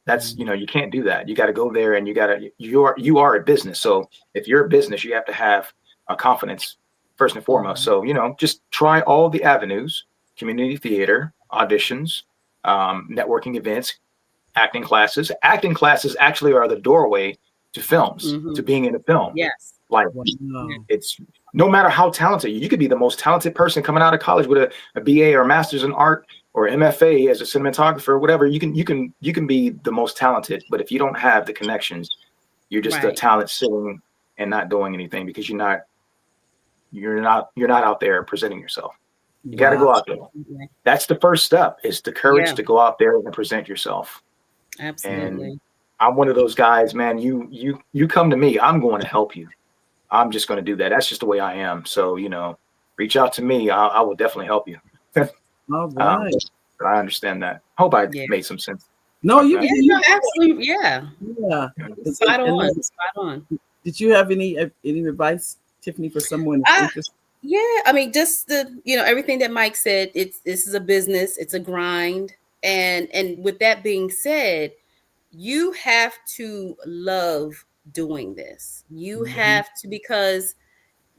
That's you can't do that. You got to go there, and you are a business. So if you're a business, you have to have confidence first and foremost. So just try all the avenues: community theater, auditions, networking events, acting classes. Acting classes actually are the doorway to films, to being in a film. Yes. Like it's no matter how talented you could be, the most talented person coming out of college with a BA or a master's in art or MFA as a cinematographer or whatever. You can be the most talented, but if you don't have the connections, you're just a talent sitting and not doing anything because you're not out there presenting yourself. You got to go out there. That's the first step, is the courage to go out there and present yourself. Absolutely. And I'm one of those guys, man. You come to me, I'm going to help you. I'm just going to do that. That's just the way I am. So, reach out to me. I will definitely help you. All right. But I understand that. Hope I made some sense. No, you absolutely. Yeah. Spot on. Did you have any advice, Tiffany, for someone interested? Yeah, I mean, just everything that Mike said. This is a business. It's a grind, and with that being said, you have to love doing this. You have to, because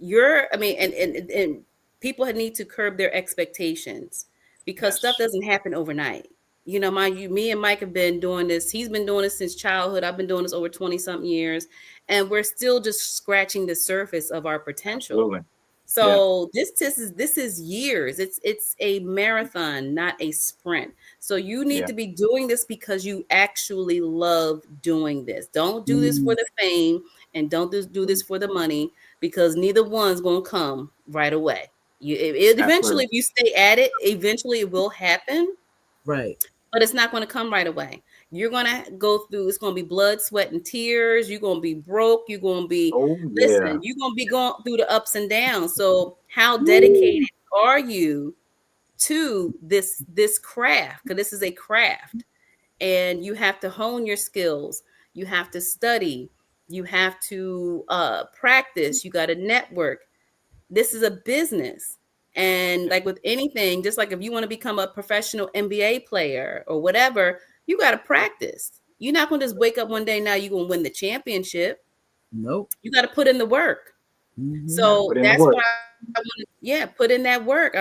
and people need to curb their expectations, because stuff doesn't happen overnight. Me and Mike have been doing this. He's been doing this since childhood. I've been doing this over 20-something years, and we're still just scratching the surface of our potential. Absolutely. So this is years. It's a marathon, not a sprint. So you need to be doing this because you actually love doing this. Don't do this for the fame, and don't do this for the money, because neither one's gonna come right away. Eventually, if you stay at it, eventually it will happen. Right. But it's not going to come right away. You're going to go through, it's going to be blood, sweat, and tears. You're going to be broke. You're going to be, you're going to be going through the ups and downs. So how dedicated are you to this craft? Because this is a craft, and you have to hone your skills. You have to study. You have to practice. You got to network. This is a business. And like with anything, just like if you want to become a professional NBA player or whatever, you got to practice. You're not going to just wake up one day, now you're going to win the championship. Nope. You got to put in the work. So that's why I want to, put in that work.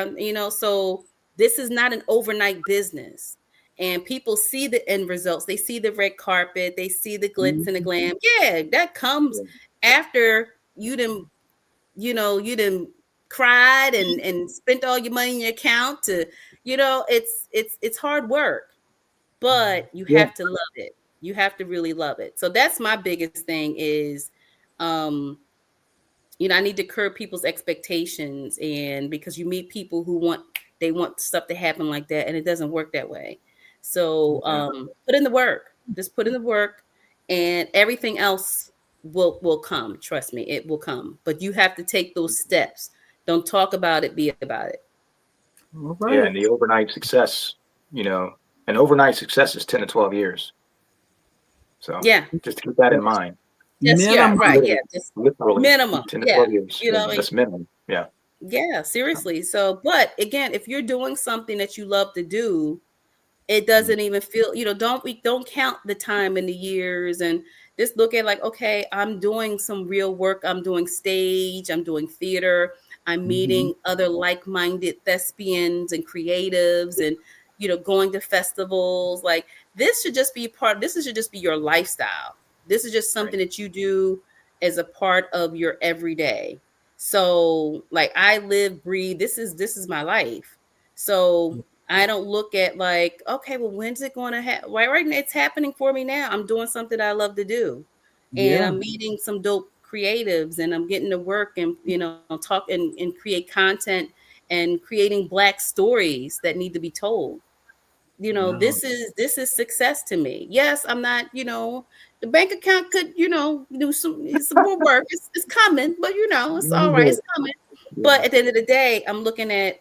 So this is not an overnight business. And people see the end results. They see the red carpet. They see the glitz and the glam. Yeah, that comes after you didn't cried and spent all your money in your account to, it's hard work, but you have to love it. You have to really love it. So that's my biggest thing is, I need to curb people's expectations, and because you meet people who want stuff to happen like that, and it doesn't work that way. So put in the work. Just put in the work, and everything else will come. Trust me, it will come. But you have to take those steps. Don't talk about it, be about it. All right. Yeah, and the overnight success, an overnight success is 10 to 12 years. So just keep that in mind. Just, just literally minimum. 10 to 12 years. That's minimum. Yeah. Yeah, seriously. So, but again, if you're doing something that you love to do, It doesn't even feel, don't count the time and the years, and just look at like, okay, I'm doing some real work. I'm doing stage, I'm doing theater, I'm meeting other like-minded thespians and creatives, and going to festivals. Like, this should just be your lifestyle. This is just something that you do as a part of your everyday. So like, I live, breathe, this is my life. So I don't look at like, okay, well, when's it going to happen? Right now, it's happening for me now. I'm doing something I love to do, and I'm meeting some dope creatives, and I'm getting to work and talk and create content and creating Black stories that need to be told. This is success to me. Yes, I'm not. The bank account could do some more work. It's coming, but it's all right. It's coming. But at the end of the day, I'm looking at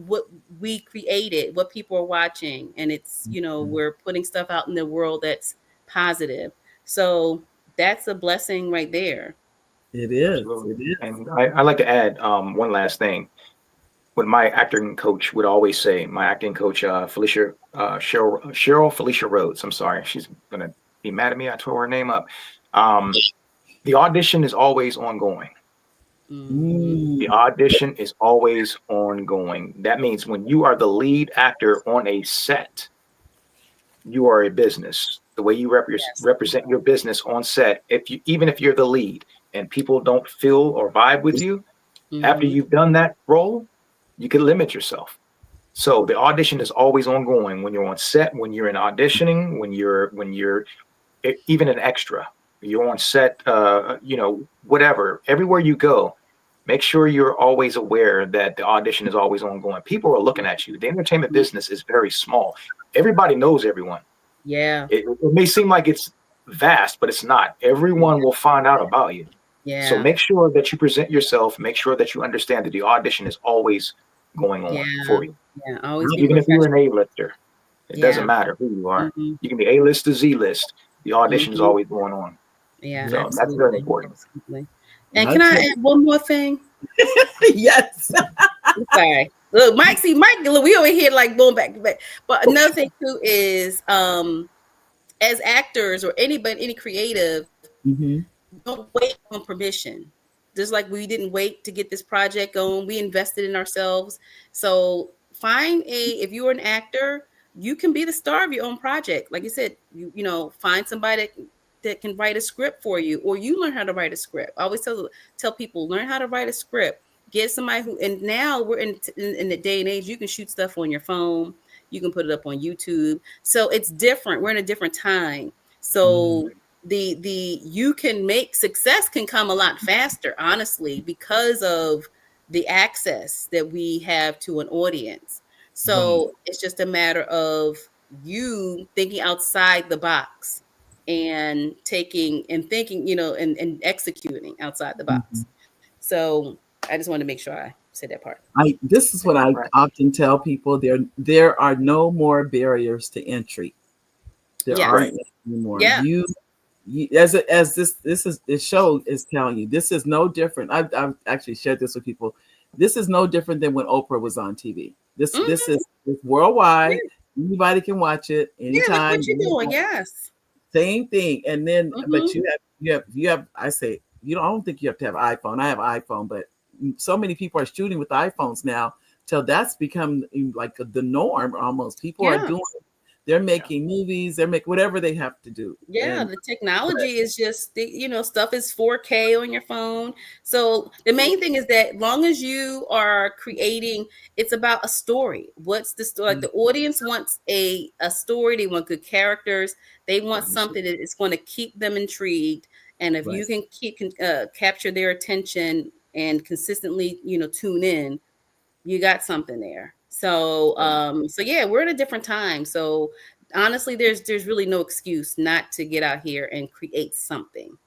what we created, what people are watching, and it's we're putting stuff out in the world that's positive. So that's a blessing right there. It is. Absolutely. It is. And I like to add one last thing. What my acting coach would always say, my acting coach, Cheryl Felicia Rhodes. I'm sorry, she's gonna be mad at me. I tore her name up. The audition is always ongoing. The audition is always ongoing. That means when you are the lead actor on a set, you are a business. The way you represent your business on set, even if you're the lead and people don't feel or vibe with you, after you've done that role, you can limit yourself. So the audition is always ongoing when you're on set, when you're in auditioning, when you're even an extra, you're on set, whatever, everywhere you go, make sure you're always aware that the audition is always ongoing. People are looking at you. The entertainment business is very small. Everybody knows everyone. Yeah. It may seem like it's vast, but it's not. Everyone will find out about you. Yeah. So make sure that you present yourself. Make sure that you understand that the audition is always going on for you. Yeah, always. Even if you're an A-lister, it doesn't matter who you are. You can be A-list to Z-list. The audition is always going on. Yeah, so that's very important. Absolutely. And can I add one more thing? Yes. Sorry. Look, Mike, look, we over here like going back to back. But another thing too is, as actors or any creative, don't wait on permission. Just like we didn't wait to get this project going, we invested in ourselves. So if you're an actor, you can be the star of your own project. Like you said, find somebody that can write a script for you, or you learn how to write a script. I always tell people, learn how to write a script. Get somebody who, and now we're in the day and age, you can shoot stuff on your phone. You can put it up on YouTube. So it's different. We're in a different time. So you can make success can come a lot faster, honestly, because of the access that we have to an audience. So it's just a matter of you thinking outside the box and thinking, and executing outside the box. So I just want to make sure I said that part. This is what I often tell people: there are no more barriers to entry. There aren't anymore. Yeah. This show is telling you, this is no different. I've actually shared this with people. This is no different than when Oprah was on TV. This is worldwide. Anybody can watch it anytime. Yeah, what you doing? Yes. Same thing. And then, but you have. I say, I don't think you have to have an iPhone. I have an iPhone, but so many people are shooting with iPhones now till that's become like the norm almost. People are doing. They're making movies. They're making whatever they have to do. Yeah, the technology is just, stuff is 4K on your phone. So the main thing is that long as you are creating, it's about a story. What's the story? Like the audience wants a story. They want good characters. They want something that is going to keep them intrigued. And if you can capture their attention and consistently, tune in, you got something there. So, we're in a different time. So honestly, there's really no excuse not to get out here and create something.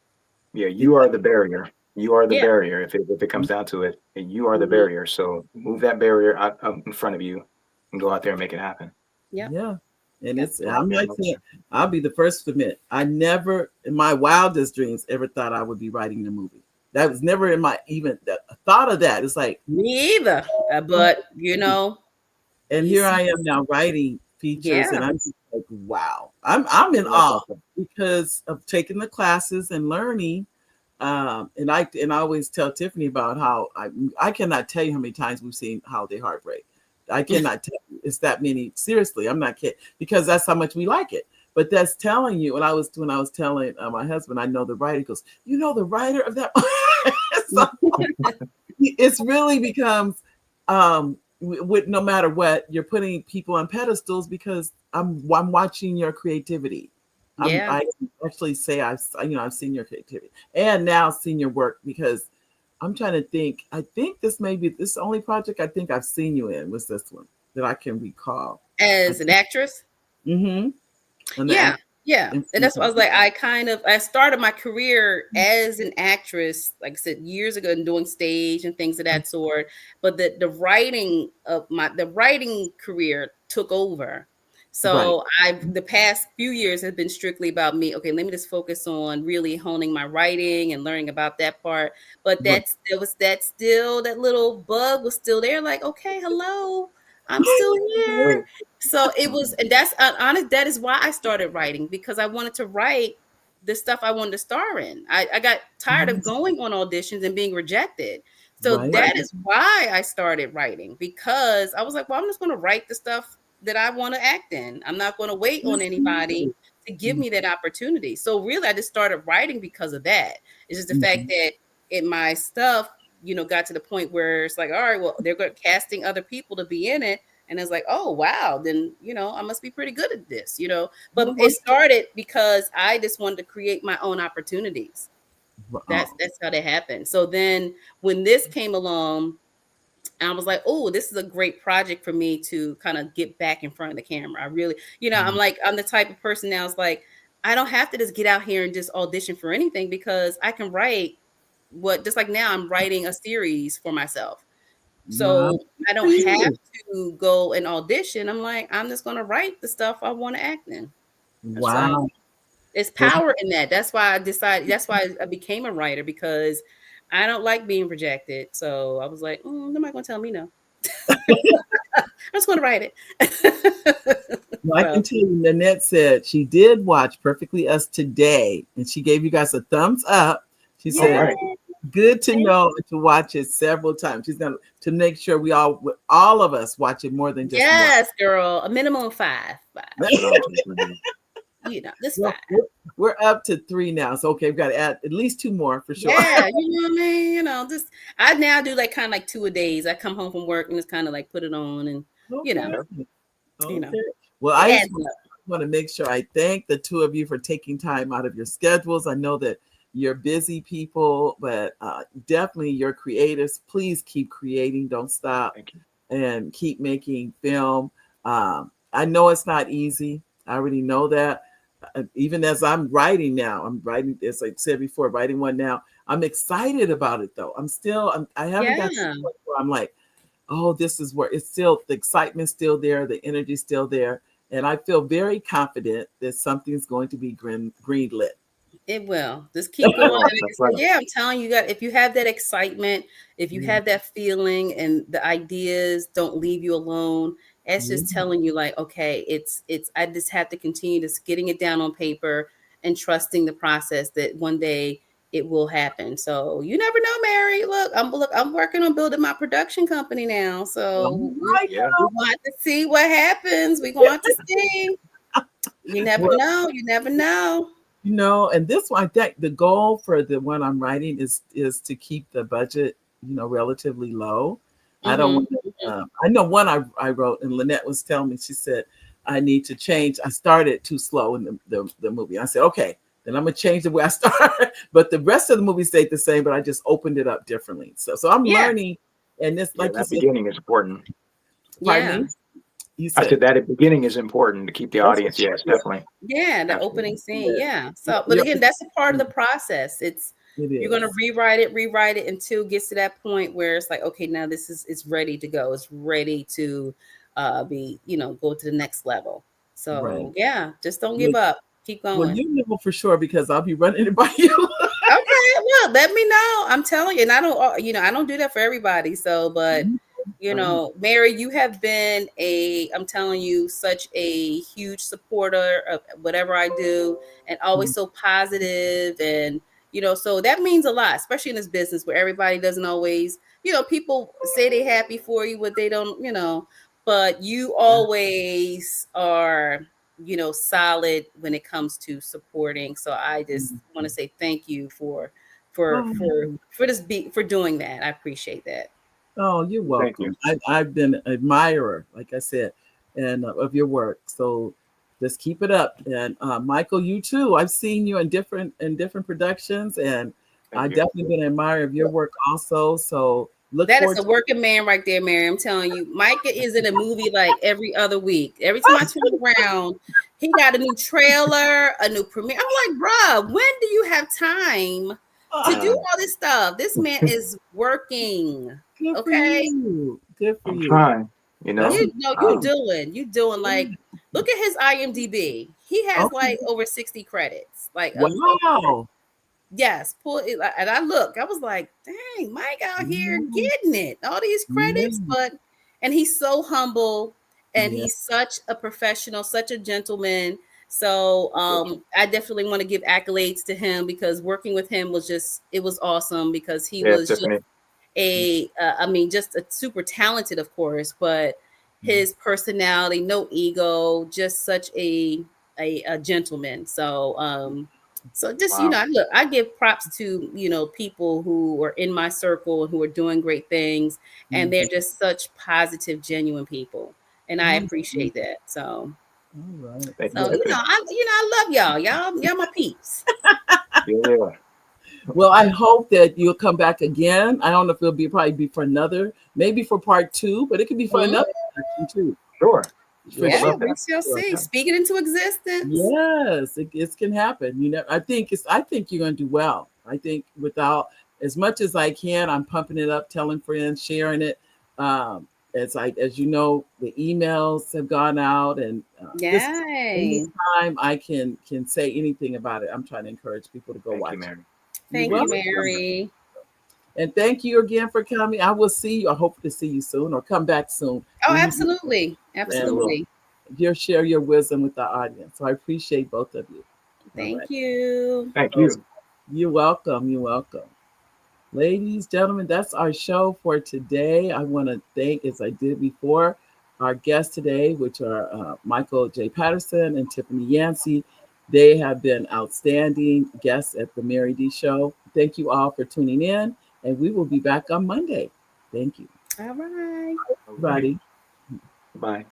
Yeah, you are the barrier. You are the barrier. If it comes down to it, you are the barrier. So move that barrier out in front of you and go out there and make it happen. Yeah. And I'm like saying, I'll be the first to admit, I never in my wildest dreams ever thought I would be writing a movie. That was never in my even thought of that. It's like me either. But and here I am now writing features, Yeah. and I'm just like, wow, I'm in awe because of taking the classes and learning. And I always tell Tiffany about how I cannot tell you how many times we've seen Holiday Heartbreak. I cannot tell you it's that many. Seriously, I'm not kidding, because that's how much we like it. But that's telling you. When I was telling my husband, I know the writer. He goes, you know the writer of that. So, it's really becomes with no matter what, you're putting people on pedestals because I'm watching your creativity. Yeah. I actually say I've seen your creativity and now seen your work, because I'm trying to think. I think this may be this only project I think I've seen you in was this one that I can recall. As an actress? Mm-hmm. Yeah. And that's what I was like, I started my career as an actress, like I said, years ago, and doing stage and things of that sort. But the writing career took over. So the past few years have been strictly about me. Okay, let me just focus on really honing my writing and learning about that part. But that little bug was still there. Like, okay, hello, I'm still here. So it was, and that's honest. That is why I started writing, because I wanted to write the stuff I wanted to star in. I got tired of going on auditions and being rejected. So that is why I started writing, because I was like, well, I'm just going to write the stuff that I want to act in. I'm not going to wait on anybody to give me that opportunity. So really, I just started writing because of that. It's just the fact that my stuff, got to the point where it's like, all right, well, they're casting other people to be in it. And it's like, oh, wow, then, I must be pretty good at this, But it started because I just wanted to create my own opportunities. That's how that happened. So then when this came along, I was like, oh, this is a great project for me to kind of get back in front of the camera. I really, I'm the type of person now, it's like, I don't have to just get out here and just audition for anything, because I can write just like now I'm writing a series for myself. So I don't have to go and audition. I'm like, I'm just going to write the stuff I want to act in. Wow. So it's power in that. That's why I became a writer, because I don't like being rejected. So I was like, nobody going to tell me no. I'm just going to write it. Well, I can tell you, Nanette said she did watch Perfectly Us today, and she gave you guys a thumbs up. She said, good to know to watch it several times. She's going to make sure we all of us watch it more than just yes, girl. A minimum of 5. This 5. We're up to 3 now. So okay, we've got to add at least 2 more for sure. Yeah, you know what I mean? I now do like kind of like 2 a days. I come home from work and just kind of like put it on, and Well, I just want to make sure I thank the 2 of you for taking time out of your schedules. I know that you're busy people, but definitely you're creators. Please keep creating. Don't stop. And keep making film. I know it's not easy. I already know that. Even as I'm writing now, as I said before, writing one now. I'm excited about it though. I haven't got to the point where I'm like, oh, this is where it's still, the excitement's still there. The energy's still there. And I feel very confident that something's going to be greenlit. It will. Just keep going. I'm telling you, if you have that excitement, if you have that feeling, and the ideas don't leave you alone, it's just telling you like, okay, it's I just have to continue just getting it down on paper and trusting the process that one day it will happen. So you never know, Mary. Look, I'm working on building my production company now. So we want to see what happens. We want to see. You never know. You never know. And this one, I think the goal for the one I'm writing is to keep the budget, relatively low. I don't want I know one I wrote, and Lynette was telling me, she said, I need to change. I started too slow in the movie. I said, okay, then I'm going to change the way I start. But the rest of the movie stayed the same, but I just opened it up differently. So I'm learning. And this, like that beginning is important. Pardon me? I said that at the beginning is important to keep the audience. Yes, definitely. Yeah, the opening scene. Yeah. So, but again, that's a part of the process. You're going to rewrite it until it gets to that point where it's like, okay, now it's ready to go. It's ready to be, go to the next level. So just don't give up. Keep going. Well, you know for sure, because I'll be running it by you. Okay, well, let me know. I'm telling you, and I don't do that for everybody. So, but You know, Mary, you have been I'm telling you, such a huge supporter of whatever I do, and always so positive. And, you know, so that means a lot, especially in this business where everybody doesn't always, you know, people say they're happy for you, but they don't, you know, but you always are, you know, solid when it comes to supporting. So I just want to say thank you for doing that. I appreciate that. Oh, you're Thank you. welcome. I've been an admirer, like I said, and of your work. So just keep it up. And Michael, you too. I've seen you in different productions, and I've definitely been an admirer of your work also. So look That is forward a working man right there, Mary. I'm telling you, Micah is in a movie like every other week. Every time I turn around, he got a new trailer, a new premiere. I'm like, bruh, when do you have time to do all this stuff? This man is working. Good for Okay. you. Good for I'm you. trying, you know. You doing like, look at his IMDb. He has like over 60 credits. Like, wow. yes, pull it. And I was like, dang, Mike out here getting it, all these credits, and he's so humble, and he's such a professional, such a gentleman. So I definitely want to give accolades to him, because working with him was it was awesome, because he was Tiffany. just a super talented, of course, but his personality, no ego, just such a gentleman. So just, you know, I give props to, you know, people who are in my circle who are doing great things, and they're just such positive, genuine people, and I appreciate that. So, all right. So you know, I love y'all. Y'all my peeps. Yeah. Well, I hope that you'll come back again. I don't know if it'll probably be for another, maybe for part 2, but it could be for another section too. Sure. Yeah, we shall see. Speak it into existence. Yes, it can happen. You know, I think you're going to do well. I think without as much as I can, I'm pumping it up, telling friends, sharing it. As you know, the emails have gone out, and anytime I can say anything about it, I'm trying to encourage people to go watch it. Thank you, Mary. And thank you again for coming. I will see you. I hope to see you soon, or come back soon. Oh, absolutely. Absolutely. You'll share your wisdom with the audience. So I appreciate both of you. Thank you. Thank you. You're welcome. You're welcome. Ladies, gentlemen, that's our show for today. I want to thank, as I did before, our guests today, which are Michael J. Patterson and Tiffany Yancy. They have been outstanding guests at the Mary D Show. Thank you all for tuning in, and we will be back on Monday. Thank you. All right. Everybody. Bye.